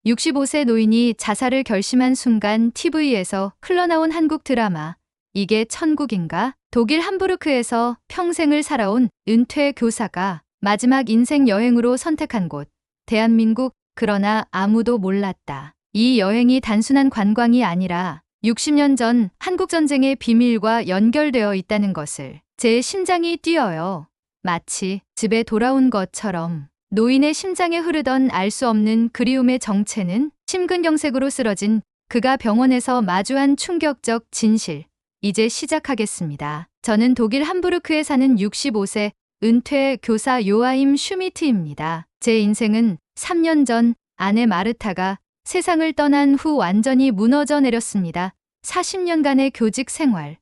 65세 노인이 자살을 결심한 순간 TV에서 흘러나온 한국 드라마. 이게 천국인가? 독일 함부르크에서 평생을 살아온 은퇴 교사가 마지막 인생 여행으로 선택한 곳. 대한민국. 그러나 아무도 몰랐다. 이 여행이 단순한 관광이 아니라 60년 전 한국전쟁의 비밀과 연결되어 있다는 것을. 제 심장이 뛰어요. 마치 집에 돌아온 것처럼. 노인의 심장에 흐르던 알 수 없는 그리움의 정체는 심근경색으로 쓰러진 그가 병원에서 마주한 충격적 진실. 이제 시작하겠습니다. 저는 독일 함부르크에 사는 65세 은퇴 교사 요아임 슈미트입니다. 제 인생은 3년 전 아내 마르타가 세상을 떠난 후 완전히 무너져 내렸습니다. 40년간의 교직 생활,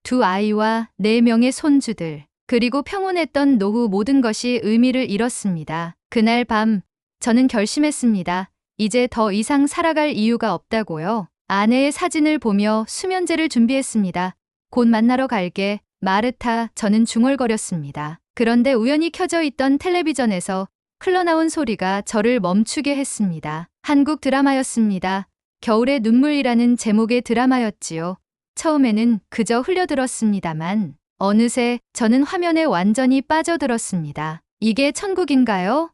2아이와 4명의 손주들, 그리고 평온했던 노후 모든 것이 의미를 잃었습니다. 그날 밤 저는 결심했습니다. 이제 더 이상 살아갈 이유가 없다고요. 아내의 사진을 보며 수면제를 준비했습니다. 곧 만나러 갈게, 마르타. 저는 중얼거렸습니다. 그런데 우연히 켜져 있던 텔레비전에서 흘러나온 소리가 저를 멈추게 했습니다. 한국 드라마였습니다. 겨울의 눈물이라는 제목의 드라마였지요. 처음에는 그저 흘려들었습니다만 어느새 저는 화면에 완전히 빠져들었습니다. 이게 천국인가요?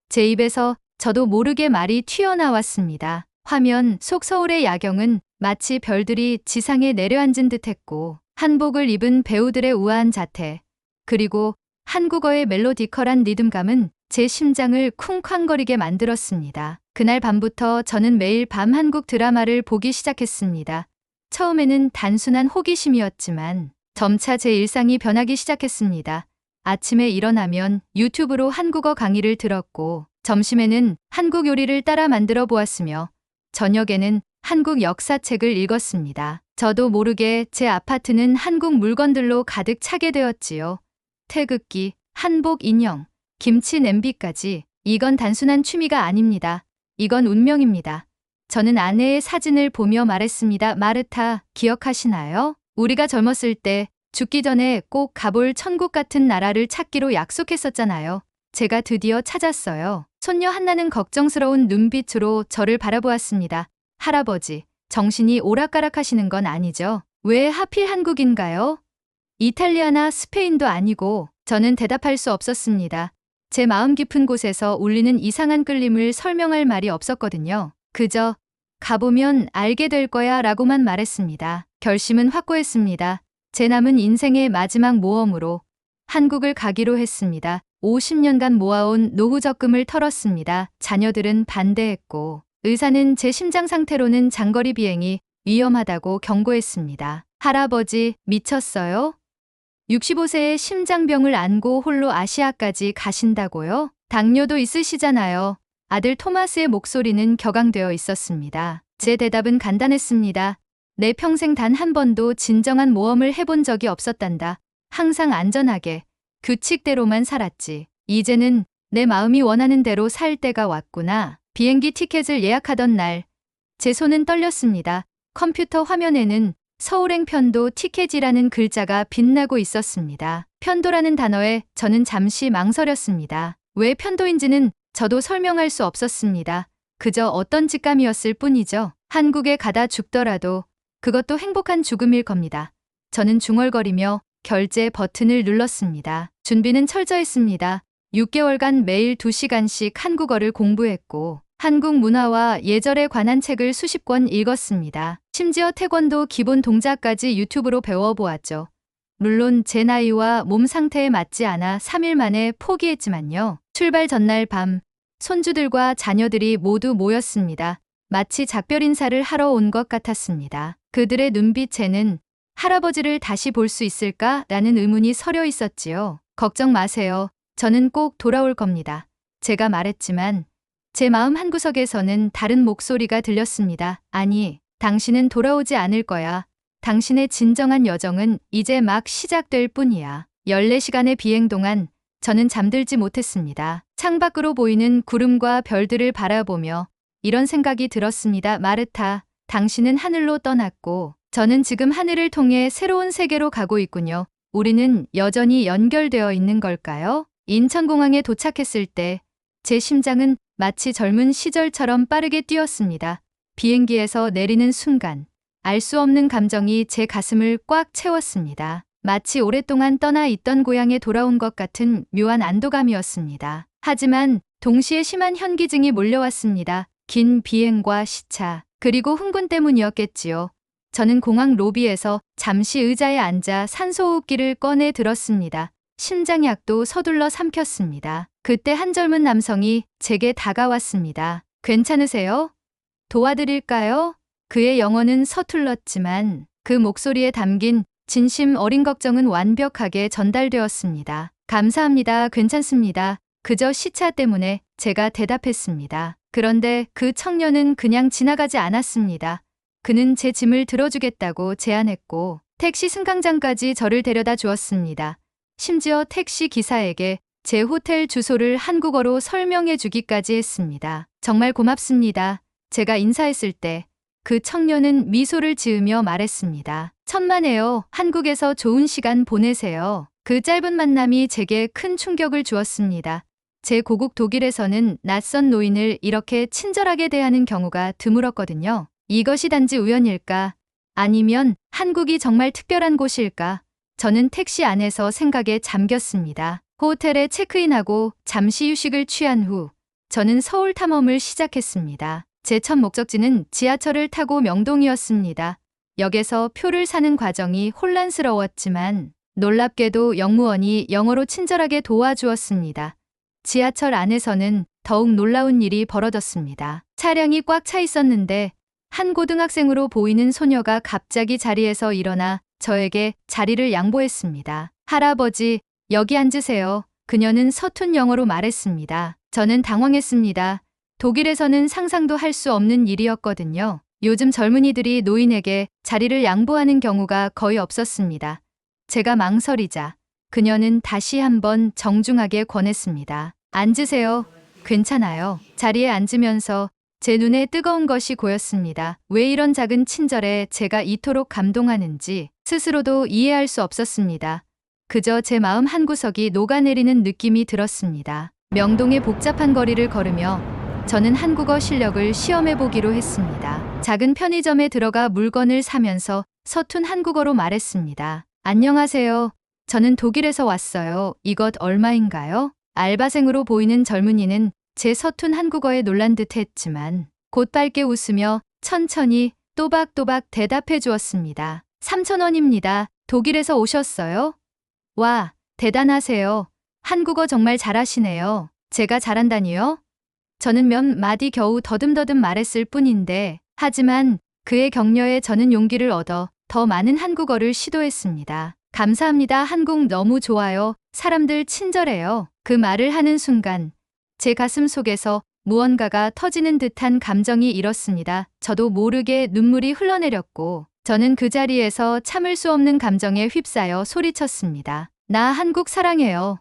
제 입에서 저도 모르게 말이 튀어나왔습니다. 화면 속 서울의 야경은 마치 별들이 지상에 내려앉은 듯했고, 한복을 입은 배우들의 우아한 자태, 그리고 한국어의 멜로디컬한 리듬감은 제 심장을 쿵쾅거리게 만들었습니다. 그날 밤부터 저는 매일 밤 한국 드라마를 보기 시작했습니다. 처음에는 단순한 호기심이었지만 점차 제 일상이 변하기 시작했습니다. 아침에 일어나면 유튜브로 한국어 강의를 들었고, 점심에는 한국 요리를 따라 만들어 보았으며, 저녁에는 한국 역사책을 읽었습니다. 저도 모르게 제 아파트는 한국 물건들로 가득 차게 되었지요. 태극기, 한복 인형, 김치 냄비까지. 이건 단순한 취미가 아닙니다. 이건 운명입니다. 저는 아내의 사진을 보며 말했습니다. 마르타, 기억하시나요? 우리가 젊었을 때 죽기 전에 꼭 가볼 천국 같은 나라를 찾기로 약속했었잖아요. 제가 드디어 찾았어요. 손녀 한나는 걱정스러운 눈빛으로 저를 바라보았습니다. 할아버지, 정신이 오락가락하시는 건 아니죠? 왜 하필 한국인가요? 이탈리아나 스페인도 아니고. 저는 대답할 수 없었습니다. 제 마음 깊은 곳에서 울리는 이상한 끌림을 설명할 말이 없었거든요. 그저 가보면 알게 될 거야 라고만 말했습니다. 결심은 확고했습니다. 제 남은 인생의 마지막 모험으로 한국을 가기로 했습니다. 50년간 모아온 노후 적금을 털었습니다. 자녀들은 반대했고, 의사는 제 심장 상태로는 장거리 비행이 위험하다고 경고했습니다. 할아버지, 미쳤어요? 65세의 심장병을 안고 홀로 아시아까지 가신다고요? 당뇨도 있으시잖아요. 아들 토마스의 목소리는 격앙되어 있었습니다. 제 대답은 간단했습니다. 내 평생 단 한 번도 진정한 모험을 해본 적이 없었단다. 항상 안전하게, 규칙대로만 살았지. 이제는 내 마음이 원하는 대로 살 때가 왔구나. 비행기 티켓을 예약하던 날, 제 손은 떨렸습니다. 컴퓨터 화면에는 서울행 편도 티켓이라는 글자가 빛나고 있었습니다. 편도라는 단어에 저는 잠시 망설였습니다. 왜 편도인지는 저도 설명할 수 없었습니다. 그저 어떤 직감이었을 뿐이죠. 한국에 가다 죽더라도 그것도 행복한 죽음일 겁니다. 저는 중얼거리며 결제 버튼을 눌렀습니다. 준비는 철저했습니다. 6개월간 매일 2시간씩 한국어를 공부했고, 한국 문화와 예절에 관한 책을 수십 권 읽었습니다. 심지어 태권도 기본 동작까지 유튜브로 배워보았죠. 물론 제 나이와 몸 상태에 맞지 않아 3일 만에 포기했지만요. 출발 전날 밤, 손주들과 자녀들이 모두 모였습니다. 마치 작별 인사를 하러 온 것 같았습니다. 그들의 눈빛에는 할아버지를 다시 볼 수 있을까라는 의문이 서려 있었지요. 걱정 마세요. 저는 꼭 돌아올 겁니다. 제가 말했지만 제 마음 한구석에서는 다른 목소리가 들렸습니다. 아니, 당신은 돌아오지 않을 거야. 당신의 진정한 여정은 이제 막 시작될 뿐이야. 14시간의 비행 동안 저는 잠들지 못했습니다. 창밖으로 보이는 구름과 별들을 바라보며 이런 생각이 들었습니다. 마르타, 당신은 하늘로 떠났고 저는 지금 하늘을 통해 새로운 세계로 가고 있군요. 우리는 여전히 연결되어 있는 걸까요? 인천공항에 도착했을 때 제 심장은 마치 젊은 시절처럼 빠르게 뛰었습니다. 비행기에서 내리는 순간 알 수 없는 감정이 제 가슴을 꽉 채웠습니다. 마치 오랫동안 떠나 있던 고향에 돌아온 것 같은 묘한 안도감이었습니다. 하지만 동시에 심한 현기증이 몰려왔습니다. 긴 비행과 시차, 그리고 흥분 때문이었겠지요. 저는 공항 로비에서 잠시 의자에 앉아 산소호흡기를 꺼내 들었습니다. 심장약도 서둘러 삼켰습니다. 그때 한 젊은 남성이 제게 다가왔습니다. 괜찮으세요? 도와드릴까요? 그의 영어는 서툴렀지만 그 목소리에 담긴 진심 어린 걱정은 완벽하게 전달되었습니다. 감사합니다. 괜찮습니다. 그저 시차 때문에 제가 대답했습니다. 그런데 그 청년은 그냥 지나가지 않았습니다. 그는 제 짐을 들어주겠다고 제안했고 택시 승강장까지 저를 데려다 주었습니다. 심지어 택시 기사에게 제 호텔 주소를 한국어로 설명해 주기까지 했습니다. 정말 고맙습니다. 제가 인사했을 때 그 청년은 미소를 지으며 말했습니다. 천만에요. 한국에서 좋은 시간 보내세요. 그 짧은 만남이 제게 큰 충격을 주었습니다. 제 고국 독일에서는 낯선 노인을 이렇게 친절하게 대하는 경우가 드물었거든요. 이것이 단지 우연일까? 아니면 한국이 정말 특별한 곳일까? 저는 택시 안에서 생각에 잠겼습니다. 호텔에 체크인하고 잠시 휴식을 취한 후 저는 서울 탐험을 시작했습니다. 제 첫 목적지는 지하철을 타고 명동이었습니다. 역에서 표를 사는 과정이 혼란스러웠지만 놀랍게도 영무원이 영어로 친절하게 도와주었습니다. 지하철 안에서는 더욱 놀라운 일이 벌어졌습니다. 차량이 꽉 차 있었는데 한 고등학생으로 보이는 소녀가 갑자기 자리에서 일어나 저에게 자리를 양보했습니다. 할아버지, 여기 앉으세요. 그녀는 서툰 영어로 말했습니다. 저는 당황했습니다. 독일에서는 상상도 할 수 없는 일이었거든요. 요즘 젊은이들이 노인에게 자리를 양보하는 경우가 거의 없었습니다. 제가 망설이자 그녀는 다시 한번 정중하게 권했습니다. 앉으세요. 괜찮아요. 자리에 앉으면서 제 눈에 뜨거운 것이 고였습니다. 왜 이런 작은 친절에 제가 이토록 감동하는지 스스로도 이해할 수 없었습니다. 그저 제 마음 한구석이 녹아내리는 느낌이 들었습니다. 명동의 복잡한 거리를 걸으며 저는 한국어 실력을 시험해보기로 했습니다. 작은 편의점에 들어가 물건을 사면서 서툰 한국어로 말했습니다. 안녕하세요. 저는 독일에서 왔어요. 이것 얼마인가요? 알바생으로 보이는 젊은이는 제 서툰 한국어에 놀란 듯 했지만 곧 밝게 웃으며 천천히 또박또박 대답해 주었습니다. 3,000원입니다. 독일에서 오셨어요? 와, 대단하세요. 한국어 정말 잘하시네요. 제가 잘한다니요? 저는 몇 마디 겨우 더듬더듬 말했을 뿐인데 하지만 그의 격려에 저는 용기를 얻어 더 많은 한국어를 시도했습니다. 감사합니다. 한국 너무 좋아요. 사람들 친절해요. 그 말을 하는 순간 제 가슴 속에서 무언가가 터지는 듯한 감정이 일었습니다. 저도 모르게 눈물이 흘러내렸고 저는 그 자리에서 참을 수 없는 감정에 휩싸여 소리쳤습니다. 나 한국 사랑해요.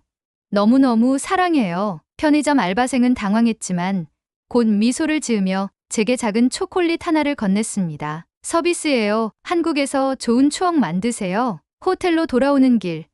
너무너무 사랑해요. 편의점 알바생은 당황했지만 곧 미소를 지으며 제게 작은 초콜릿 하나를 건넸습니다. 서비스예요. 한국에서 좋은 추억 만드세요. 호텔로 돌아오는 길.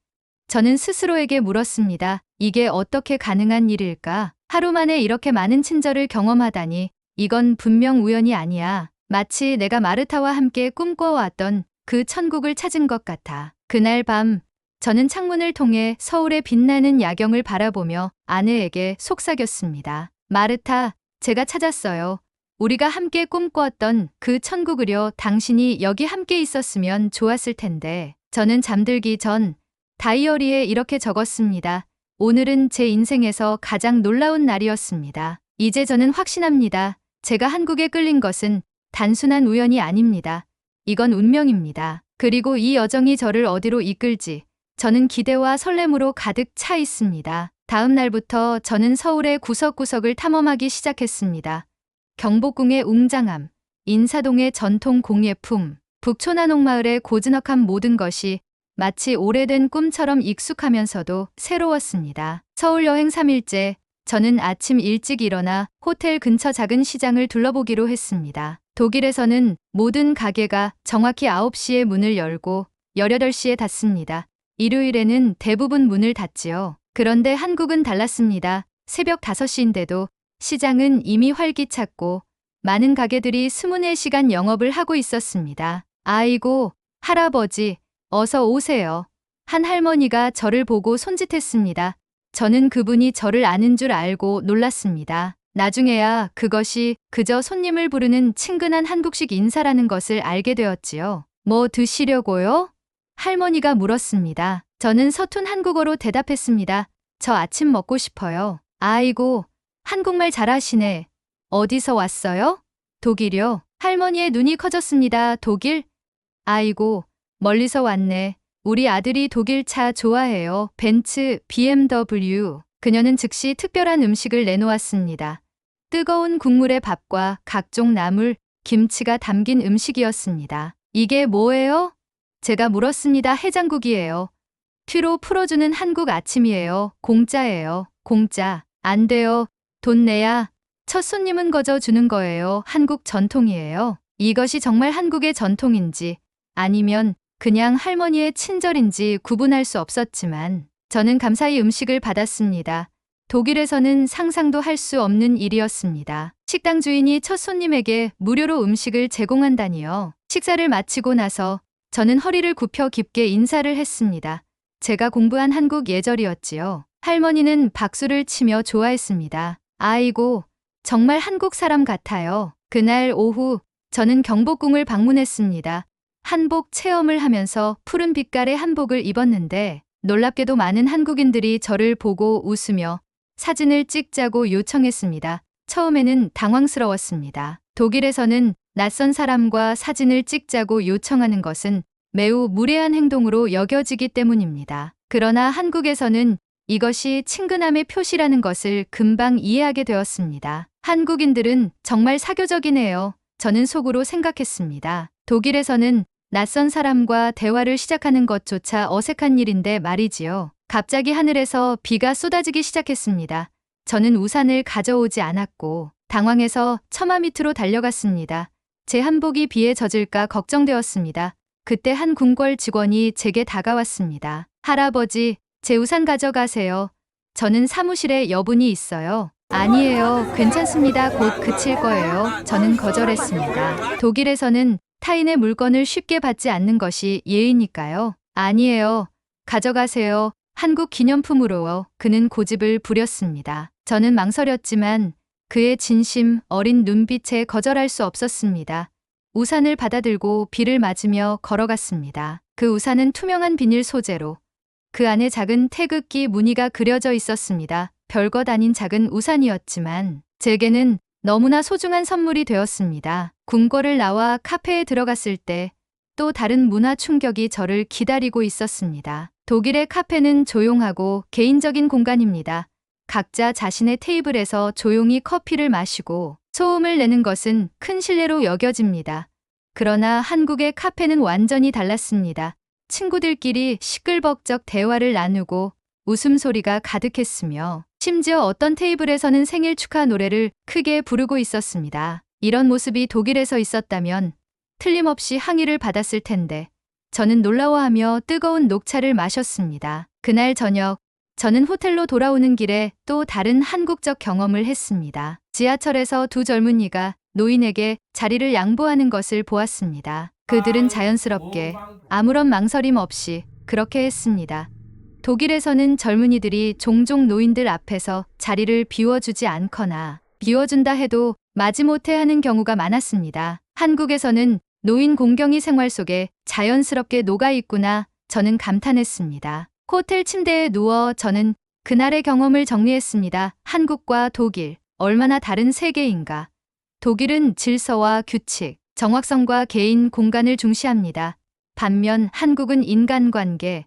저는 스스로에게 물었습니다. 이게 어떻게 가능한 일일까? 하루 만에 이렇게 많은 친절을 경험하다니 이건 분명 우연이 아니야. 마치 내가 마르타와 함께 꿈꿔왔던 그 천국을 찾은 것 같아. 그날 밤 저는 창문을 통해 서울의 빛나는 야경을 바라보며 아내에게 속삭였습니다. 마르타, 제가 찾았어요. 우리가 함께 꿈꾸었던 그 천국을요. 당신이 여기 함께 있었으면 좋았을 텐데. 저는 잠들기 전 다이어리에 이렇게 적었습니다. 오늘은 제 인생에서 가장 놀라운 날이었습니다. 이제 저는 확신합니다. 제가 한국에 끌린 것은 단순한 우연이 아닙니다. 이건 운명입니다. 그리고 이 여정이 저를 어디로 이끌지 저는 기대와 설렘으로 가득 차 있습니다. 다음 날부터 저는 서울의 구석구석을 탐험하기 시작했습니다. 경복궁의 웅장함, 인사동의 전통 공예품, 북촌한옥마을의 고즈넉한 모든 것이 마치 오래된 꿈처럼 익숙하면서도 새로웠습니다. 서울 여행 3일째, 저는 아침 일찍 일어나 호텔 근처 작은 시장을 둘러보기로 했습니다. 독일에서는 모든 가게가 정확히 9시에 문을 열고 18시에 닫습니다. 일요일에는 대부분 문을 닫지요. 그런데 한국은 달랐습니다. 새벽 5시인데도 시장은 이미 활기찼고 많은 가게들이 24시간 영업을 하고 있었습니다. 아이고, 할아버지, 어서 오세요. 한 할머니가 저를 보고 손짓했습니다. 저는 그분이 저를 아는 줄 알고 놀랐습니다. 나중에야 그것이 그저 손님을 부르는 친근한 한국식 인사라는 것을 알게 되었지요. 뭐 드시려고요? 할머니가 물었습니다. 저는 서툰 한국어로 대답했습니다. 저 아침 먹고 싶어요. 아이고, 한국말 잘하시네. 어디서 왔어요? 독일요. 할머니의 눈이 커졌습니다. 독일? 아이고, 멀리서 왔네. 우리 아들이 독일 차 좋아해요. 벤츠, BMW. 그녀는 즉시 특별한 음식을 내놓았습니다. 뜨거운 국물에 밥과 각종 나물, 김치가 담긴 음식이었습니다. 이게 뭐예요? 제가 물었습니다. 해장국이에요. 뒤로 풀어주는 한국 아침이에요. 공짜예요. 공짜. 안 돼요. 돈 내야. 첫 손님은 거저 주는 거예요. 한국 전통이에요. 이것이 정말 한국의 전통인지 아니면 그냥 할머니의 친절인지 구분할 수 없었지만 저는 감사히 음식을 받았습니다. 독일에서는 상상도 할 수 없는 일이었습니다. 식당 주인이 첫 손님에게 무료로 음식을 제공한다니요. 식사를 마치고 나서 저는 허리를 굽혀 깊게 인사를 했습니다. 제가 공부한 한국 예절이었지요. 할머니는 박수를 치며 좋아했습니다. 아이고, 정말 한국 사람 같아요. 그날 오후 저는 경복궁을 방문했습니다. 한복 체험을 하면서 푸른 빛깔의 한복을 입었는데 놀랍게도 많은 한국인들이 저를 보고 웃으며 사진을 찍자고 요청했습니다. 처음에는 당황스러웠습니다. 독일에서는 낯선 사람과 사진을 찍자고 요청하는 것은 매우 무례한 행동으로 여겨지기 때문입니다. 그러나 한국에서는 이것이 친근함의 표시라는 것을 금방 이해하게 되었습니다. 한국인들은 정말 사교적이네요. 저는 속으로 생각했습니다. 독일에서는 낯선 사람과 대화를 시작하는 것조차 어색한 일인데 말이지요. 갑자기 하늘에서 비가 쏟아지기 시작했습니다. 저는 우산을 가져오지 않았고 당황해서 처마 밑으로 달려갔습니다. 제 한복이 비에 젖을까 걱정되었습니다. 그때 한 궁궐 직원이 제게 다가왔습니다. 할아버지, 제 우산 가져가세요. 저는 사무실에 여분이 있어요. 아니에요. 괜찮습니다. 곧 그칠 거예요. 저는 거절했습니다. 독일에서는 타인의 물건을 쉽게 받지 않는 것이 예의니까요. 아니에요. 가져가세요. 한국 기념품으로요. 그는 고집을 부렸습니다. 저는 망설였지만 그의 진심 어린 눈빛에 거절할 수 없었습니다. 우산을 받아들고 비를 맞으며 걸어갔습니다. 그 우산은 투명한 비닐 소재로 그 안에 작은 태극기 무늬가 그려져 있었습니다. 별것 아닌 작은 우산이었지만 제게는 너무나 소중한 선물이 되었습니다. 궁궐을 나와 카페에 들어갔을 때 또 다른 문화 충격이 저를 기다리고 있었습니다. 독일의 카페는 조용하고 개인적인 공간입니다. 각자 자신의 테이블에서 조용히 커피를 마시고 소음을 내는 것은 큰 신뢰로 여겨집니다. 그러나 한국의 카페는 완전히 달랐습니다. 친구들끼리 시끌벅적 대화를 나누고 웃음소리가 가득했으며 심지어 어떤 테이블에서는 생일 축하 노래를 크게 부르고 있었습니다. 이런 모습이 독일에서 있었다면 틀림없이 항의를 받았을 텐데 저는 놀라워하며 뜨거운 녹차를 마셨습니다. 그날 저녁 저는 호텔로 돌아오는 길에 또 다른 한국적 경험을 했습니다. 지하철에서 두 젊은이가 노인에게 자리를 양보하는 것을 보았습니다. 그들은 자연스럽게 아무런 망설임 없이 그렇게 했습니다. 독일에서는 젊은이들이 종종 노인들 앞에서 자리를 비워주지 않거나 비워준다 해도 마지못해 하는 경우가 많았습니다. 한국에서는 노인 공경이 생활 속에 자연스럽게 녹아있구나 저는 감탄했습니다. 호텔 침대에 누워 저는 그날의 경험을 정리했습니다. 한국과 독일, 얼마나 다른 세계인가. 독일은 질서와 규칙, 정확성과 개인 공간을 중시합니다. 반면 한국은 인간관계,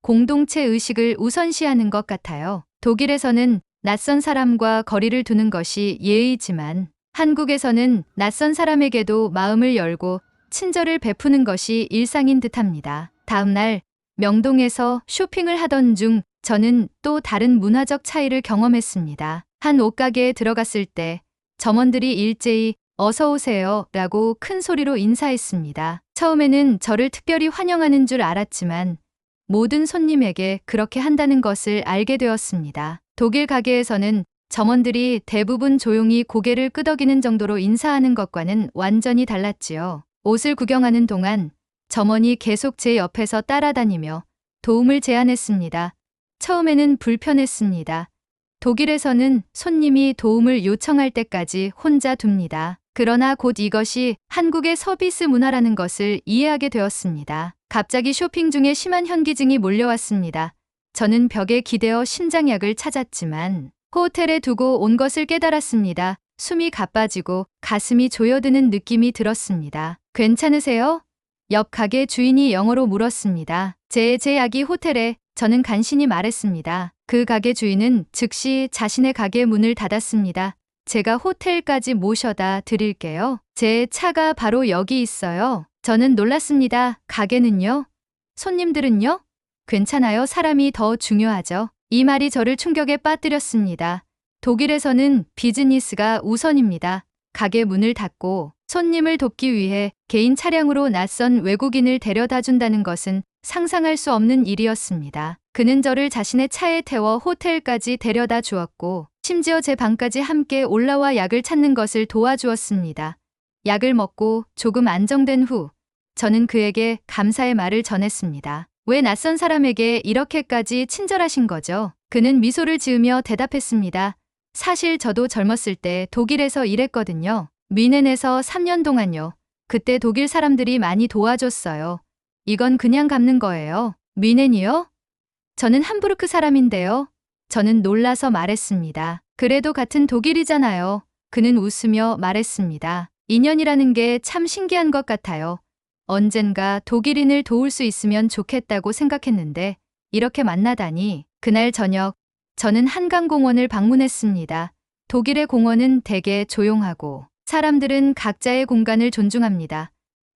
공동체 의식을 우선시하는 것 같아요. 독일에서는 낯선 사람과 거리를 두는 것이 예의지만 한국에서는 낯선 사람에게도 마음을 열고 친절을 베푸는 것이 일상인 듯합니다. 다음 날 명동에서 쇼핑을 하던 중 저는 또 다른 문화적 차이를 경험했습니다. 한 옷가게에 들어갔을 때 점원들이 일제히 어서 오세요 라고 큰 소리로 인사했습니다. 처음에는 저를 특별히 환영하는 줄 알았지만 모든 손님에게 그렇게 한다는 것을 알게 되었습니다. 독일 가게에서는 점원들이 대부분 조용히 고개를 끄덕이는 정도로 인사하는 것과는 완전히 달랐지요. 옷을 구경하는 동안 점원이 계속 제 옆에서 따라다니며 도움을 제안했습니다. 처음에는 불편했습니다. 독일에서는 손님이 도움을 요청할 때까지 혼자 둡니다. 그러나 곧 이것이 한국의 서비스 문화라는 것을 이해하게 되었습니다. 갑자기 쇼핑 중에 심한 현기증이 몰려왔습니다. 저는 벽에 기대어 심장약을 찾았지만 호텔에 두고 온 것을 깨달았습니다. 숨이 가빠지고 가슴이 조여드는 느낌이 들었습니다. 괜찮으세요? 옆 가게 주인이 영어로 물었습니다. 제 약이 호텔에. 저는 간신히 말했습니다. 그 가게 주인은 즉시 자신의 가게 문을 닫았습니다. 제가 호텔까지 모셔다 드릴게요. 제 차가 바로 여기 있어요. 저는 놀랐습니다. 가게는요? 손님들은요? 괜찮아요. 사람이 더 중요하죠. 이 말이 저를 충격에 빠뜨렸습니다. 독일에서는 비즈니스가 우선입니다. 가게 문을 닫고 손님을 돕기 위해 개인 차량으로 낯선 외국인을 데려다 준다는 것은 상상할 수 없는 일이었습니다. 그는 저를 자신의 차에 태워 호텔까지 데려다 주었고 심지어 제 방까지 함께 올라와 약을 찾는 것을 도와주었습니다. 약을 먹고 조금 안정된 후 저는 그에게 감사의 말을 전했습니다. 왜 낯선 사람에게 이렇게까지 친절하신 거죠? 그는 미소를 지으며 대답했습니다. 사실 저도 젊었을 때 독일에서 일했거든요. 뮌헨에서 3년 동안요. 그때 독일 사람들이 많이 도와줬어요. 이건 그냥 갚는 거예요. 뮌헨이요? 저는 함부르크 사람인데요. 저는 놀라서 말했습니다. 그래도 같은 독일이잖아요. 그는 웃으며 말했습니다. 인연이라는 게 참 신기한 것 같아요. 언젠가 독일인을 도울 수 있으면 좋겠다고 생각했는데 이렇게 만나다니. 그날 저녁 저는 한강공원을 방문했습니다. 독일의 공원은 되게 조용하고 사람들은 각자의 공간을 존중합니다.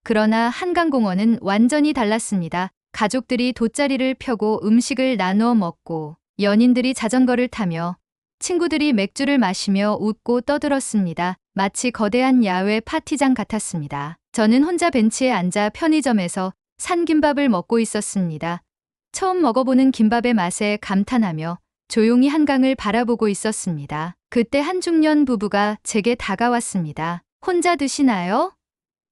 그러나 한강공원은 완전히 달랐습니다. 가족들이 돗자리를 펴고 음식을 나누어 먹고 연인들이 자전거를 타며 친구들이 맥주를 마시며 웃고 떠들었습니다. 마치 거대한 야외 파티장 같았습니다. 저는 혼자 벤치에 앉아 편의점에서 산 김밥을 먹고 있었습니다. 처음 먹어보는 김밥의 맛에 감탄하며 조용히 한강을 바라보고 있었습니다. 그때 한 중년 부부가 제게 다가왔습니다. 혼자 드시나요?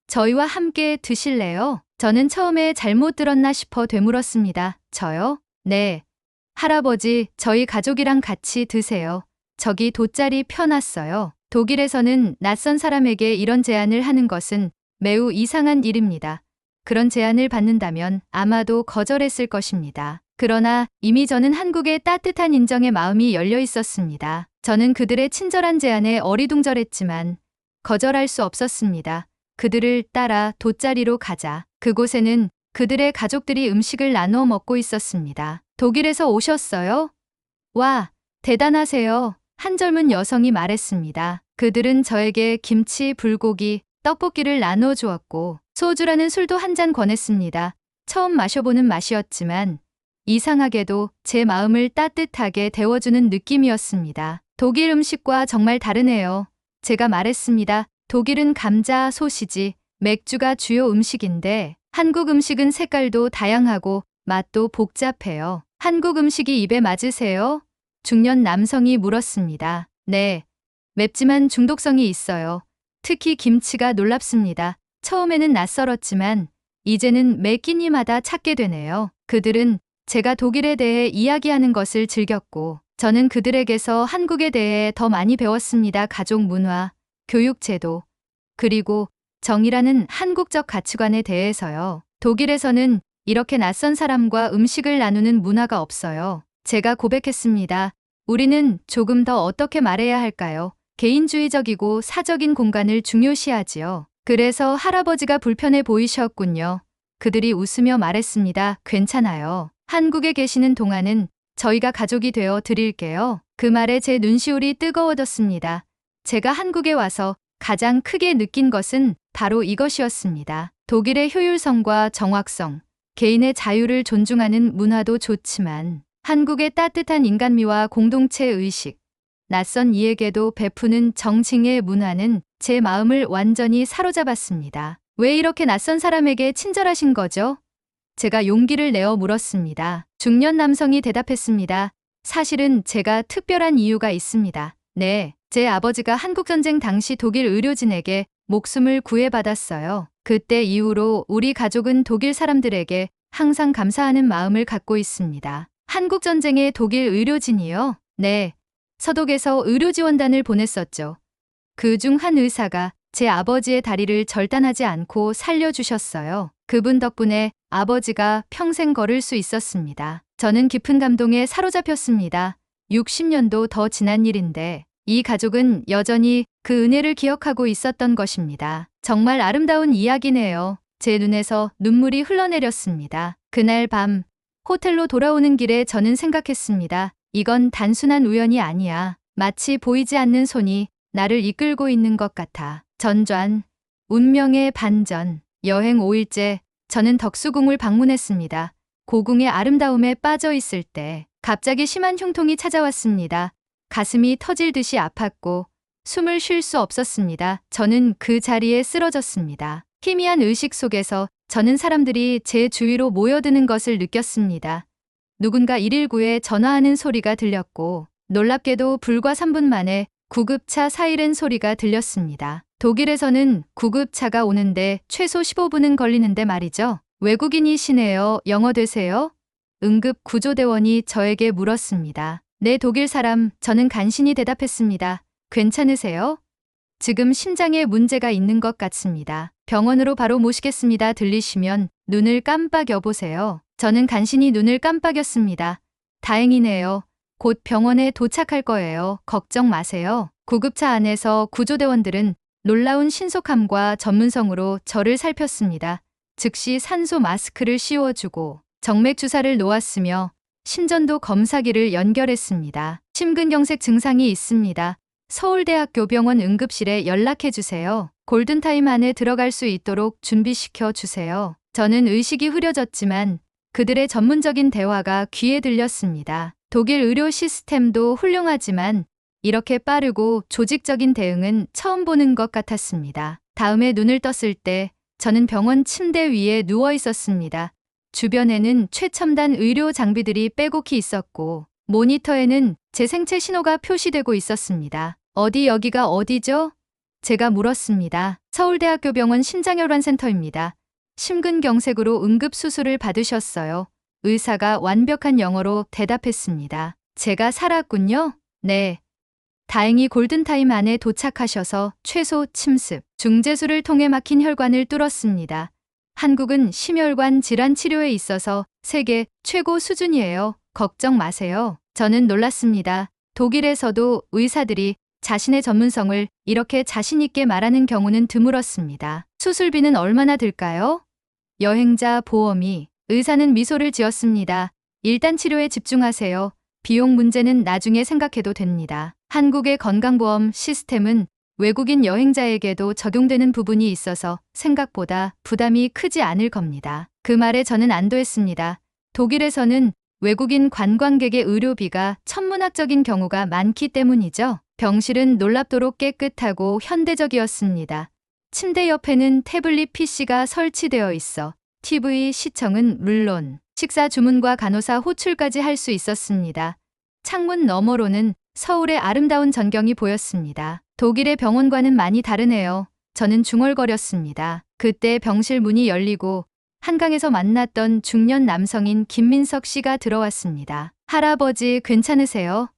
저희와 함께 드실래요? 저는 처음에 잘못 들었나 싶어 되물었습니다. 저요? 네. 할아버지, 저희 가족이랑 같이 드세요. 저기 돗자리 펴놨어요. 독일에서는 낯선 사람에게 이런 제안을 하는 것은 매우 이상한 일입니다. 그런 제안을 받는다면 아마도 거절했을 것입니다. 그러나 이미 저는 한국의 따뜻한 인정의 마음이 열려 있었습니다. 저는 그들의 친절한 제안에 어리둥절했지만 거절할 수 없었습니다. 그들을 따라 돗자리로 가자. 그곳에는 그들의 가족들이 음식을 나누어 먹고 있었습니다. 독일에서 오셨어요? 와, 대단하세요. 한 젊은 여성이 말했습니다. 그들은 저에게 김치, 불고기, 떡볶이를 나누어 주었고 소주라는 술도 한 잔 권했습니다. 처음 마셔보는 맛이었지만 이상하게도 제 마음을 따뜻하게 데워주는 느낌이었습니다. 독일 음식과 정말 다르네요. 제가 말했습니다. 독일은 감자, 소시지, 맥주가 주요 음식인데 한국 음식은 색깔도 다양하고 맛도 복잡해요. 한국 음식이 입에 맞으세요? 중년 남성이 물었습니다. 네. 맵지만 중독성이 있어요. 특히 김치가 놀랍습니다. 처음에는 낯설었지만 이제는 매 끼니마다 찾게 되네요. 그들은 제가 독일에 대해 이야기하는 것을 즐겼고 저는 그들에게서 한국에 대해 더 많이 배웠습니다. 가족 문화, 교육 제도, 그리고 정이라는 한국적 가치관에 대해서요. 독일에서는 이렇게 낯선 사람과 음식을 나누는 문화가 없어요. 제가 고백했습니다. 우리는 조금 더 어떻게 말해야 할까요? 개인주의적이고 사적인 공간을 중요시하지요. 그래서 할아버지가 불편해 보이셨군요. 그들이 웃으며 말했습니다. 괜찮아요. 한국에 계시는 동안은 저희가 가족이 되어 드릴게요. 그 말에 제 눈시울이 뜨거워졌습니다. 제가 한국에 와서 가장 크게 느낀 것은 바로 이것이었습니다. 독일의 효율성과 정확성, 개인의 자유를 존중하는 문화도 좋지만 한국의 따뜻한 인간미와 공동체 의식, 낯선 이에게도 베푸는 정칭의 문화는 제 마음을 완전히 사로잡았습니다. 왜 이렇게 낯선 사람에게 친절하신 거죠? 제가 용기를 내어 물었습니다. 중년 남성이 대답했습니다. 사실은 제가 특별한 이유가 있습니다. 네, 제 아버지가 한국전쟁 당시 독일 의료진에게 목숨을 구해받았어요. 그때 이후로 우리 가족은 독일 사람들에게 항상 감사하는 마음을 갖고 있습니다. 한국전쟁의 독일 의료진이요? 네, 서독에서 의료지원단을 보냈었죠. 그중 한 의사가 제 아버지의 다리를 절단하지 않고 살려주셨어요. 그분 덕분에 아버지가 평생 걸을 수 있었습니다. 저는 깊은 감동에 사로잡혔습니다. 60년도 더 지난 일인데 이 가족은 여전히 그 은혜를 기억하고 있었던 것입니다. 정말 아름다운 이야기네요. 제 눈에서 눈물이 흘러내렸습니다. 그날 밤 호텔로 돌아오는 길에 저는 생각했습니다. 이건 단순한 우연이 아니야. 마치 보이지 않는 손이 나를 이끌고 있는 것 같아. 전전, 운명의 반전. 여행 5일째 저는 덕수궁을 방문했습니다. 고궁의 아름다움에 빠져 있을 때 갑자기 심한 흉통이 찾아왔습니다. 가슴이 터질 듯이 아팠고 숨을 쉴 수 없었습니다. 저는 그 자리에 쓰러졌습니다. 희미한 의식 속에서 저는 사람들이 제 주위로 모여드는 것을 느꼈습니다. 누군가 119에 전화하는 소리가 들렸고 놀랍게도 불과 3분 만에 구급차 사이렌 소리가 들렸습니다. 독일에서는 구급차가 오는데 최소 15분은 걸리는데 말이죠. 외국인이시네요. 영어 되세요? 응급 구조대원이 저에게 물었습니다. 네, 독일 사람. 저는 간신히 대답했습니다. 괜찮으세요? 지금 심장에 문제가 있는 것 같습니다. 병원으로 바로 모시겠습니다. 들리시면 눈을 깜빡여 보세요. 저는 간신히 눈을 깜빡였습니다. 다행이네요. 곧 병원에 도착할 거예요. 걱정 마세요. 구급차 안에서 구조대원들은 놀라운 신속함과 전문성으로 저를 살폈습니다. 즉시 산소 마스크를 씌워주고 정맥 주사를 놓았으며 심전도 검사기를 연결했습니다. 심근경색 증상이 있습니다. 서울대학교 병원 응급실에 연락해 주세요. 골든타임 안에 들어갈 수 있도록 준비시켜 주세요. 저는 의식이 흐려졌지만 그들의 전문적인 대화가 귀에 들렸습니다. 독일 의료 시스템도 훌륭하지만 이렇게 빠르고 조직적인 대응은 처음 보는 것 같았습니다. 다음에 눈을 떴을 때 저는 병원 침대 위에 누워 있었습니다. 주변에는 최첨단 의료 장비들이 빼곡히 있었고 모니터에는 제 생체 신호가 표시되고 있었습니다. 여기가 어디죠? 제가 물었습니다. 서울대학교 병원 심장혈관센터입니다. 심근경색으로 응급수술을 받으셨어요. 의사가 완벽한 영어로 대답했습니다. 제가 살았군요. 네. 다행히 골든타임 안에 도착하셔서 최소 침습, 중재수를 통해 막힌 혈관을 뚫었습니다. 한국은 심혈관 질환 치료에 있어서 세계 최고 수준이에요. 걱정 마세요. 저는 놀랐습니다. 독일에서도 의사들이 자신의 전문성을 이렇게 자신 있게 말하는 경우는 드물었습니다. 수술비는 얼마나 들까요? 여행자 보험이. 의사는 미소를 지었습니다. 일단 치료에 집중하세요. 비용 문제는 나중에 생각해도 됩니다. 한국의 건강보험 시스템은 외국인 여행자에게도 적용되는 부분이 있어서 생각보다 부담이 크지 않을 겁니다. 그 말에 저는 안도했습니다. 독일에서는 외국인 관광객의 의료비가 천문학적인 경우가 많기 때문이죠. 병실은 놀랍도록 깨끗하고 현대적이었습니다. 침대 옆에는 태블릿 PC가 설치되어 있어 TV 시청은 물론 식사 주문과 간호사 호출까지 할 수 있었습니다. 창문 너머로는 서울의 아름다운 전경이 보였습니다. 독일의 병원과는 많이 다르네요. 저는 중얼거렸습니다. 그때 병실 문이 열리고 한강에서 만났던 중년 남성인 김민석 씨가 들어왔습니다. 할아버지 괜찮으세요?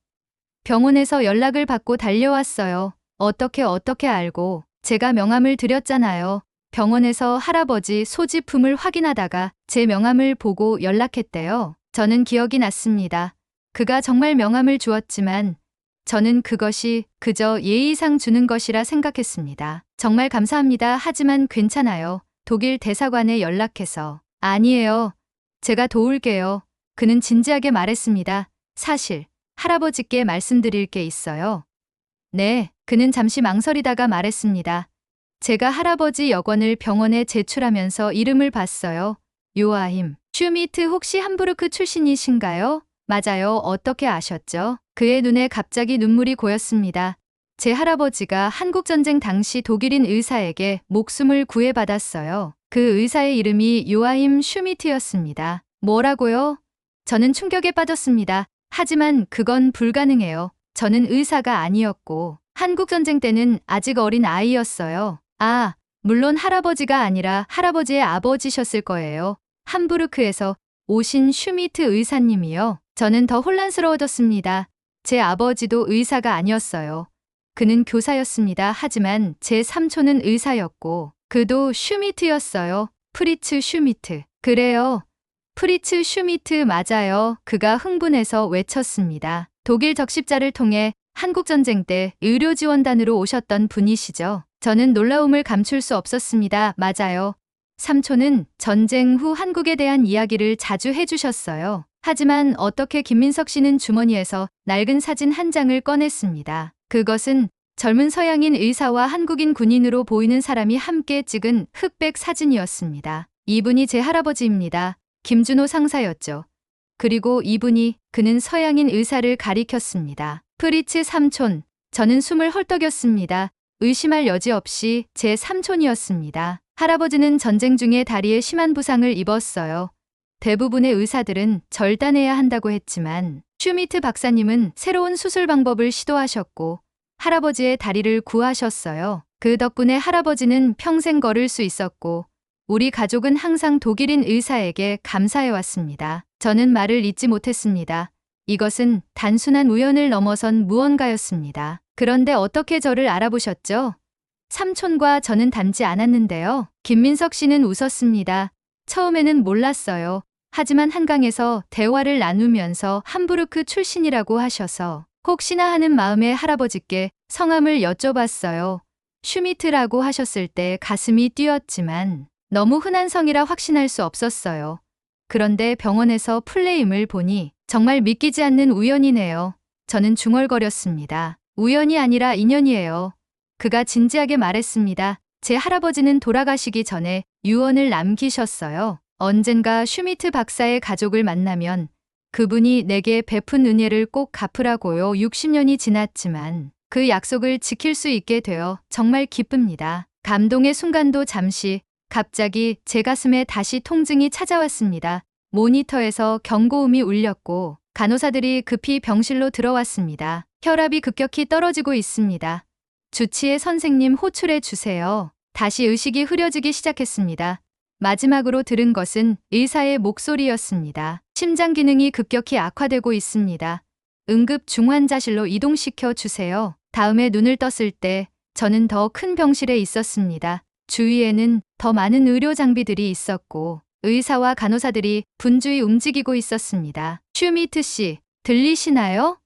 병원에서 연락을 받고 달려왔어요. 어떻게 알고? 제가 명함을 드렸잖아요. 병원에서 할아버지 소지품을 확인하다가 제 명함을 보고 연락했대요. 저는 기억이 났습니다. 그가 정말 명함을 주었지만 저는 그것이 그저 예의상 주는 것이라 생각했습니다. 정말 감사합니다. 하지만 괜찮아요. 독일 대사관에 연락해서. 아니에요. 제가 도울게요. 그는 진지하게 말했습니다. 사실 할아버지께 말씀드릴 게 있어요. 네, 그는 잠시 망설이다가 말했습니다. 제가 할아버지 여권을 병원에 제출하면서 이름을 봤어요. 요아힘 슈미트 혹시 함부르크 출신이신가요? 맞아요. 어떻게 아셨죠? 그의 눈에 갑자기 눈물이 고였습니다. 제 할아버지가 한국전쟁 당시 독일인 의사에게 목숨을 구해받았어요. 그 의사의 이름이 요아힘 슈미트였습니다. 뭐라고요? 저는 충격에 빠졌습니다. 하지만 그건 불가능해요. 저는 의사가 아니었고 한국전쟁 때는 아직 어린 아이였어요. 아, 물론 할아버지가 아니라 할아버지의 아버지셨을 거예요. 함부르크에서 오신 슈미트 의사님이요. 저는 더 혼란스러워졌습니다. 제 아버지도 의사가 아니었어요. 그는 교사였습니다. 하지만 제 삼촌은 의사였고 그도 슈미트였어요. 프리츠 슈미트. 그래요. 프리츠 슈미트 맞아요. 그가 흥분해서 외쳤습니다. 독일 적십자를 통해 한국전쟁 때 의료지원단으로 오셨던 분이시죠. 저는 놀라움을 감출 수 없었습니다. 맞아요. 삼촌은 전쟁 후 한국에 대한 이야기를 자주 해주셨어요. 하지만 어떻게 김민석 씨는 주머니에서 낡은 사진 한 장을 꺼냈습니다. 그것은 젊은 서양인 의사와 한국인 군인으로 보이는 사람이 함께 찍은 흑백 사진이었습니다. 이분이 제 할아버지입니다. 김준호 상사였죠. 그리고 그는 서양인 의사를 가리켰습니다. 프리츠 삼촌. 저는 숨을 헐떡였습니다. 의심할 여지 없이 제 삼촌이었습니다. 할아버지는 전쟁 중에 다리에 심한 부상을 입었어요. 대부분의 의사들은 절단해야 한다고 했지만 슈미트 박사님은 새로운 수술 방법을 시도하셨고 할아버지의 다리를 구하셨어요. 그 덕분에 할아버지는 평생 걸을 수 있었고 우리 가족은 항상 독일인 의사에게 감사해왔습니다. 저는 말을 잇지 못했습니다. 이것은 단순한 우연을 넘어선 무언가였습니다. 그런데 어떻게 저를 알아보셨죠? 삼촌과 저는 닮지 않았는데요. 김민석 씨는 웃었습니다. 처음에는 몰랐어요. 하지만 한강에서 대화를 나누면서 함부르크 출신이라고 하셔서 혹시나 하는 마음에 할아버지께 성함을 여쭤봤어요. 슈미트라고 하셨을 때 가슴이 뛰었지만 너무 흔한 성이라 확신할 수 없었어요. 그런데 병원에서 풀네임을 보니 정말 믿기지 않는 우연이네요. 저는 중얼거렸습니다. 우연이 아니라 인연이에요. 그가 진지하게 말했습니다. 제 할아버지는 돌아가시기 전에 유언을 남기셨어요. 언젠가 슈미트 박사의 가족을 만나면 그분이 내게 베푼 은혜를 꼭 갚으라고요. 60년이 지났지만 그 약속을 지킬 수 있게 되어 정말 기쁩니다. 감동의 순간도 잠시 갑자기 제 가슴에 다시 통증이 찾아왔습니다. 모니터에서 경고음이 울렸고 간호사들이 급히 병실로 들어왔습니다. 혈압이 급격히 떨어지고 있습니다. 주치의 선생님 호출해 주세요. 다시 의식이 흐려지기 시작했습니다. 마지막으로 들은 것은 의사의 목소리였습니다. 심장 기능이 급격히 악화되고 있습니다. 응급 중환자실로 이동시켜 주세요. 다음에 눈을 떴을 때 저는 더 큰 병실에 있었습니다. 주위에는 더 많은 의료 장비들이 있었고 의사와 간호사들이 분주히 움직이고 있었습니다. 슈미트 씨, 들리시나요?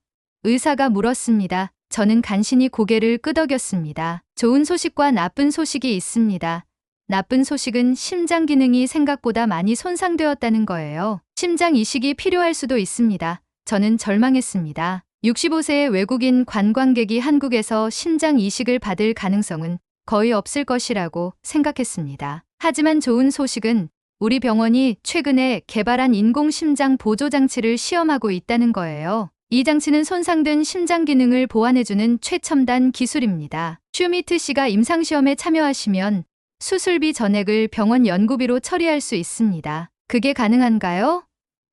의사가 물었습니다. 저는 간신히 고개를 끄덕였습니다. 좋은 소식과 나쁜 소식이 있습니다. 나쁜 소식은 심장 기능이 생각보다 많이 손상되었다는 거예요. 심장 이식이 필요할 수도 있습니다. 저는 절망했습니다. 65세의 외국인 관광객이 한국에서 심장 이식을 받을 가능성은 거의 없을 것이라고 생각했습니다. 하지만 좋은 소식은 우리 병원이 최근에 개발한 인공심장 보조장치를 시험하고 있다는 거예요. 이 장치는 손상된 심장 기능을 보완해주는 최첨단 기술입니다. 슈미트 씨가 임상시험에 참여하시면 수술비 전액을 병원 연구비로 처리할 수 있습니다. 그게 가능한가요?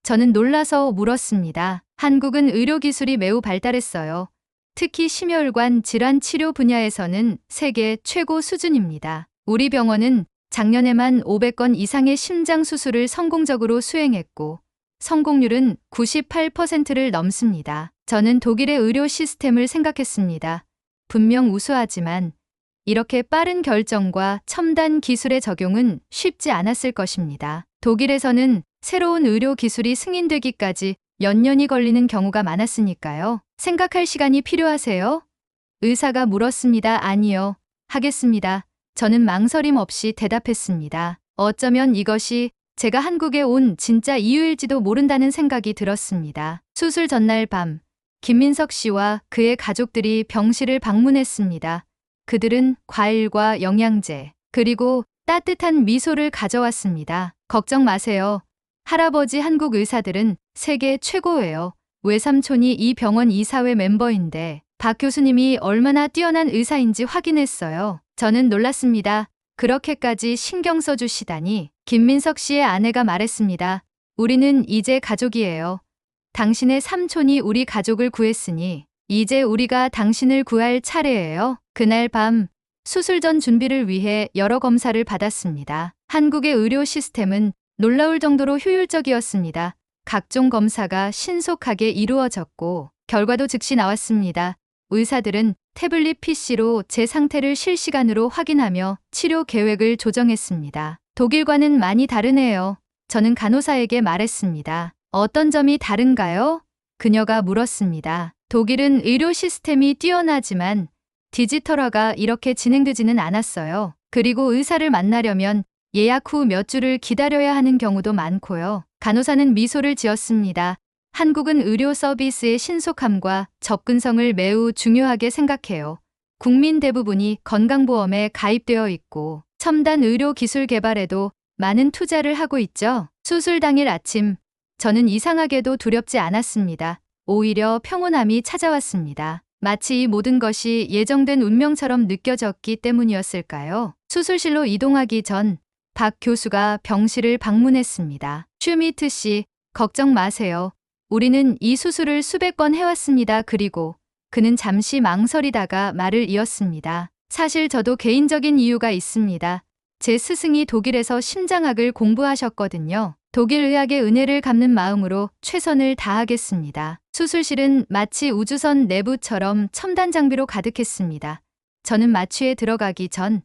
저는 놀라서 물었습니다. 한국은 의료기술이 매우 발달했어요. 특히 심혈관 질환 치료 분야에서는 세계 최고 수준입니다. 우리 병원은 작년에만 500건 이상의 심장 수술을 성공적으로 수행했고 성공률은 98%를 넘습니다. 저는 독일의 의료 시스템을 생각했습니다. 분명 우수하지만 이렇게 빠른 결정과 첨단 기술의 적용은 쉽지 않았을 것입니다. 독일에서는 새로운 의료 기술이 승인되기까지 몇 년이 걸리는 경우가 많았으니까요. 생각할 시간이 필요하세요? 의사가 물었습니다. 아니요. 하겠습니다. 저는 망설임 없이 대답했습니다. 어쩌면 이것이 제가 한국에 온 진짜 이유일지도 모른다는 생각이 들었습니다. 수술 전날 밤, 김민석 씨와 그의 가족들이 병실을 방문했습니다. 그들은 과일과 영양제, 그리고 따뜻한 미소를 가져왔습니다. 걱정 마세요. 할아버지 한국 의사들은 세계 최고예요. 외삼촌이 이 병원 이사회 멤버인데 박 교수님이 얼마나 뛰어난 의사인지 확인했어요. 저는 놀랐습니다. 그렇게까지 신경 써주시다니. 김민석 씨의 아내가 말했습니다. 우리는 이제 가족이에요. 당신의 삼촌이 우리 가족을 구했으니 이제 우리가 당신을 구할 차례예요. 그날 밤 수술 전 준비를 위해 여러 검사를 받았습니다. 한국의 의료 시스템은 놀라울 정도로 효율적이었습니다. 각종 검사가 신속하게 이루어졌고 결과도 즉시 나왔습니다. 의사들은 태블릿 PC로 제 상태를 실시간으로 확인하며 치료 계획을 조정했습니다. 독일과는 많이 다르네요. 저는 간호사에게 말했습니다. 어떤 점이 다른가요? 그녀가 물었습니다. 독일은 의료 시스템이 뛰어나지만 디지털화가 이렇게 진행되지는 않았어요. 그리고 의사를 만나려면 예약 후 몇 주를 기다려야 하는 경우도 많고요. 간호사는 미소를 지었습니다. 한국은 의료 서비스의 신속함과 접근성을 매우 중요하게 생각해요. 국민 대부분이 건강보험에 가입되어 있고 첨단 의료 기술 개발에도 많은 투자를 하고 있죠. 수술 당일 아침, 저는 이상하게도 두렵지 않았습니다. 오히려 평온함이 찾아왔습니다. 마치 이 모든 것이 예정된 운명처럼 느껴졌기 때문이었을까요? 수술실로 이동하기 전 박 교수가 병실을 방문했습니다. 슈미트 씨, 걱정 마세요. 우리는 이 수술을 수백 번 해왔습니다. 그리고 그는 잠시 망설이다가 말을 이었습니다. 사실 저도 개인적인 이유가 있습니다. 제 스승이 독일에서 심장학을 공부하셨거든요. 독일 의학의 은혜를 갚는 마음으로 최선을 다하겠습니다. 수술실은 마치 우주선 내부처럼 첨단 장비로 가득했습니다. 저는 마취에 들어가기 전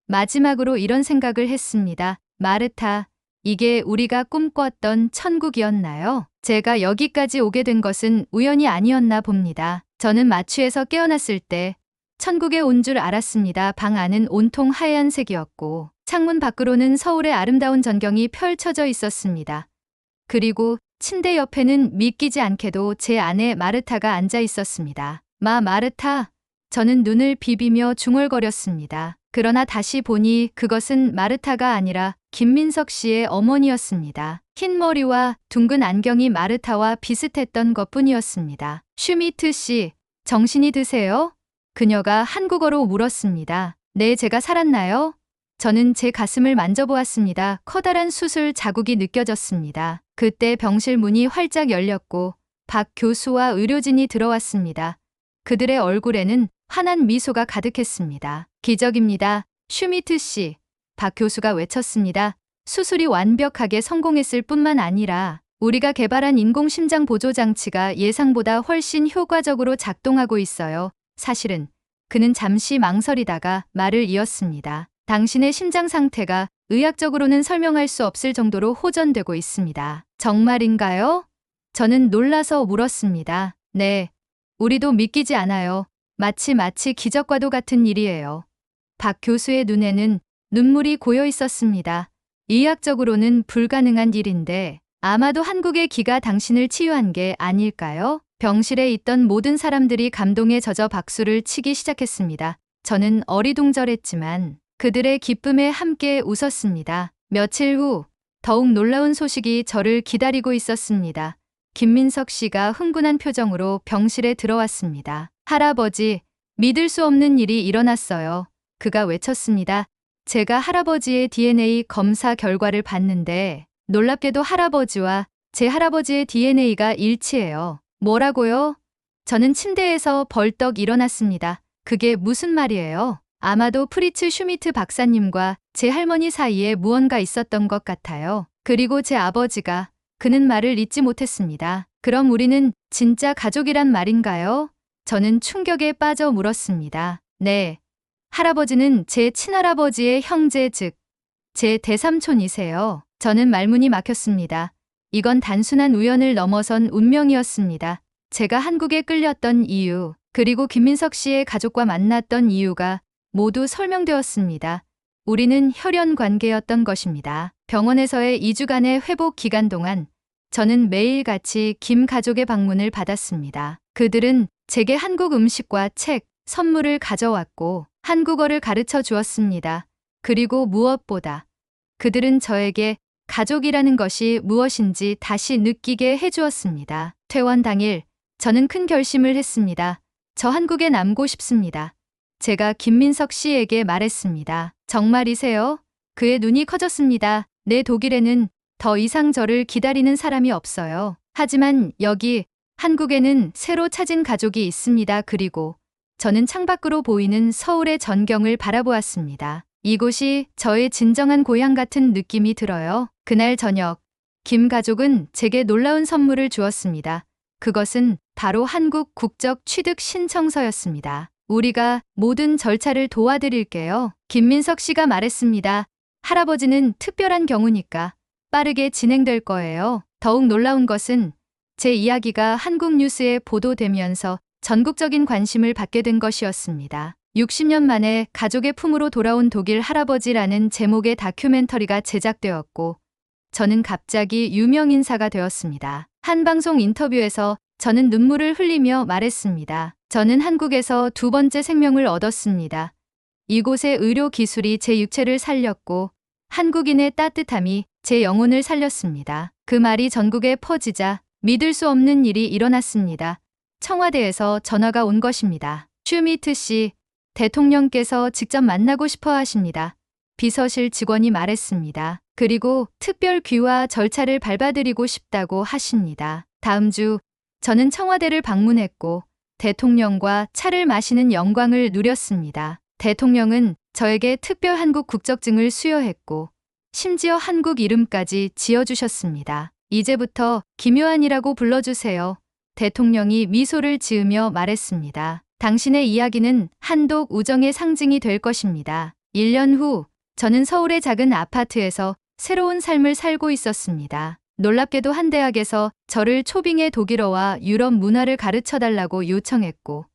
마지막으로 이런 생각을 했습니다. 마르타, 이게 우리가 꿈꿨던 천국이었나요? 제가 여기까지 오게 된 것은 우연이 아니었나 봅니다. 저는 마취에서 깨어났을 때 천국에 온 줄 알았습니다. 방 안은 온통 하얀색이었고 창문 밖으로는 서울의 아름다운 전경이 펼쳐져 있었습니다. 그리고 침대 옆에는 믿기지 않게도 제 아내 마르타가 앉아 있었습니다. 마르타, 저는 눈을 비비며 중얼거렸습니다. 그러나 다시 보니 그것은 마르타가 아니라 김민석 씨의 어머니였습니다. 흰 머리와 둥근 안경이 마르타와 비슷했던 것뿐이었습니다. 슈미트 씨, 정신이 드세요? 그녀가 한국어로 물었습니다. 네, 제가 살았나요? 저는 제 가슴을 만져보았습니다. 커다란 수술 자국이 느껴졌습니다. 그때 병실 문이 활짝 열렸고 박 교수와 의료진이 들어왔습니다. 그들의 얼굴에는 환한 미소가 가득했습니다. 기적입니다. 슈미트 씨, 박 교수가 외쳤습니다. 수술이 완벽하게 성공했을 뿐만 아니라 우리가 개발한 인공심장 보조 장치가 예상보다 훨씬 효과적으로 작동하고 있어요. 사실은 그는 잠시 망설이다가 말을 이었습니다. 당신의 심장 상태가 의학적으로는 설명할 수 없을 정도로 호전되고 있습니다. 정말인가요? 저는 놀라서 물었습니다. 네, 우리도 믿기지 않아요. 마치 기적과도 같은 일이에요. 박 교수의 눈에는 눈물이 고여 있었습니다. 의학적으로는 불가능한 일인데 아마도 한국의 기가 당신을 치유한 게 아닐까요? 병실에 있던 모든 사람들이 감동에 젖어 박수를 치기 시작했습니다. 저는 어리둥절했지만 그들의 기쁨에 함께 웃었습니다. 며칠 후 더욱 놀라운 소식이 저를 기다리고 있었습니다. 김민석 씨가 흥분한 표정으로 병실에 들어왔습니다. 할아버지, 믿을 수 없는 일이 일어났어요. 그가 외쳤습니다. 제가 할아버지의 DNA 검사 결과를 봤는데 놀랍게도 할아버지와 제 할아버지의 DNA가 일치해요. 뭐라고요? 저는 침대에서 벌떡 일어났습니다. 그게 무슨 말이에요? 아마도 프리츠 슈미트 박사님과 제 할머니 사이에 무언가 있었던 것 같아요. 그리고 제 아버지가 그는 말을 잊지 못했습니다. 그럼 우리는 진짜 가족이란 말인가요? 저는 충격에 빠져 물었습니다. 네. 할아버지는 제 친할아버지의 형제 즉 제 대삼촌이세요. 저는 말문이 막혔습니다. 이건 단순한 우연을 넘어선 운명이었습니다. 제가 한국에 끌렸던 이유, 그리고 김민석 씨의 가족과 만났던 이유가 모두 설명되었습니다. 우리는 혈연 관계였던 것입니다. 병원에서의 2주간의 회복 기간 동안 저는 매일같이 김 가족의 방문을 받았습니다. 그들은 제게 한국 음식과 책, 선물을 가져왔고 한국어를 가르쳐 주었습니다. 그리고 무엇보다 그들은 저에게 가족이라는 것이 무엇인지 다시 느끼게 해주었습니다. 퇴원 당일 저는 큰 결심을 했습니다. 저 한국에 남고 싶습니다. 제가 김민석 씨에게 말했습니다. 정말이세요? 그의 눈이 커졌습니다. 네, 독일에는 더 이상 저를 기다리는 사람이 없어요. 하지만 여기 한국에는 새로 찾은 가족이 있습니다. 그리고 저는 창밖으로 보이는 서울의 전경을 바라보았습니다. 이곳이 저의 진정한 고향 같은 느낌이 들어요. 그날 저녁, 김 가족은 제게 놀라운 선물을 주었습니다. 그것은 바로 한국 국적 취득 신청서였습니다. 우리가 모든 절차를 도와드릴게요. 김민석 씨가 말했습니다. 할아버지는 특별한 경우니까 빠르게 진행될 거예요. 더욱 놀라운 것은 제 이야기가 한국 뉴스에 보도되면서 전국적인 관심을 받게 된 것이었습니다. 60년 만에 가족의 품으로 돌아온 독일 할아버지라는 제목의 다큐멘터리가 제작되었고 저는 갑자기 유명 인사가 되었습니다. 한 방송 인터뷰에서 저는 눈물을 흘리며 말했습니다. 저는 한국에서 두 번째 생명을 얻었습니다. 이곳의 의료 기술이 제 육체를 살렸고 한국인의 따뜻함이 제 영혼을 살렸습니다. 그 말이 전국에 퍼지자 믿을 수 없는 일이 일어났습니다. 청와대에서 전화가 온 것입니다. 슈미트 씨, 대통령께서 직접 만나고 싶어 하십니다. 비서실 직원이 말했습니다. 그리고 특별 귀화 절차를 밟아드리고 싶다고 하십니다. 다음 주 저는 청와대를 방문했고 대통령과 차를 마시는 영광을 누렸습니다. 대통령은 저에게 특별 한국 국적증을 수여했고 심지어 한국 이름까지 지어주셨습니다. 이제부터 김요한이라고 불러주세요. 대통령이 미소를 지으며 말했습니다. 당신의 이야기는 한독 우정의 상징이 될 것입니다. 1년 후 저는 서울의 작은 아파트에서 새로운 삶을 살고 있었습니다. 놀랍게도 한 대학에서 저를 초빙의 독일어와 유럽 문화를 가르쳐달라고 요청했고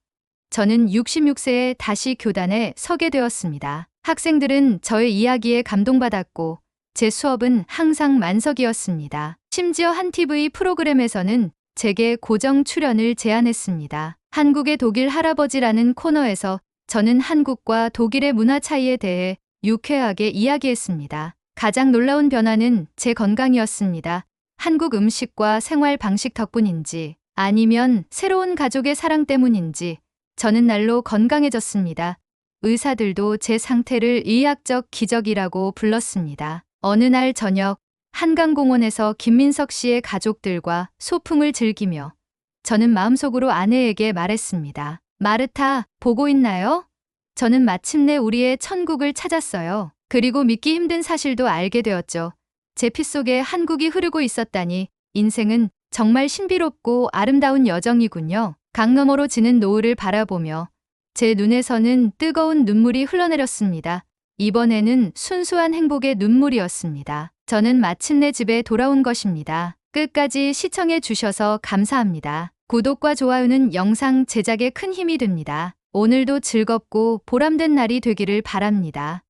저는 66세에 다시 교단에 서게 되었습니다. 학생들은 저의 이야기에 감동받았고 제 수업은 항상 만석이었습니다. 심지어 한 TV 프로그램에서는 제게 고정 출연을 제안했습니다. 한국의 독일 할아버지라는 코너에서 저는 한국과 독일의 문화 차이에 대해 유쾌하게 이야기했습니다. 가장 놀라운 변화는 제 건강이었습니다. 한국 음식과 생활 방식 덕분인지 아니면 새로운 가족의 사랑 때문인지 저는 날로 건강해졌습니다. 의사들도 제 상태를 의학적 기적이라고 불렀습니다. 어느 날 저녁 한강공원에서 김민석 씨의 가족들과 소풍을 즐기며 저는 마음속으로 아내에게 말했습니다. 마르타, 보고 있나요? 저는 마침내 우리의 천국을 찾았어요. 그리고 믿기 힘든 사실도 알게 되었죠. 제 피 속에 한국이 흐르고 있었다니 인생은 정말 신비롭고 아름다운 여정이군요. 강 너머로 지는 노을을 바라보며 제 눈에서는 뜨거운 눈물이 흘러내렸습니다. 이번에는 순수한 행복의 눈물이었습니다. 저는 마침내 집에 돌아온 것입니다. 끝까지 시청해 주셔서 감사합니다. 구독과 좋아요는 영상 제작에 큰 힘이 됩니다. 오늘도 즐겁고 보람된 날이 되기를 바랍니다.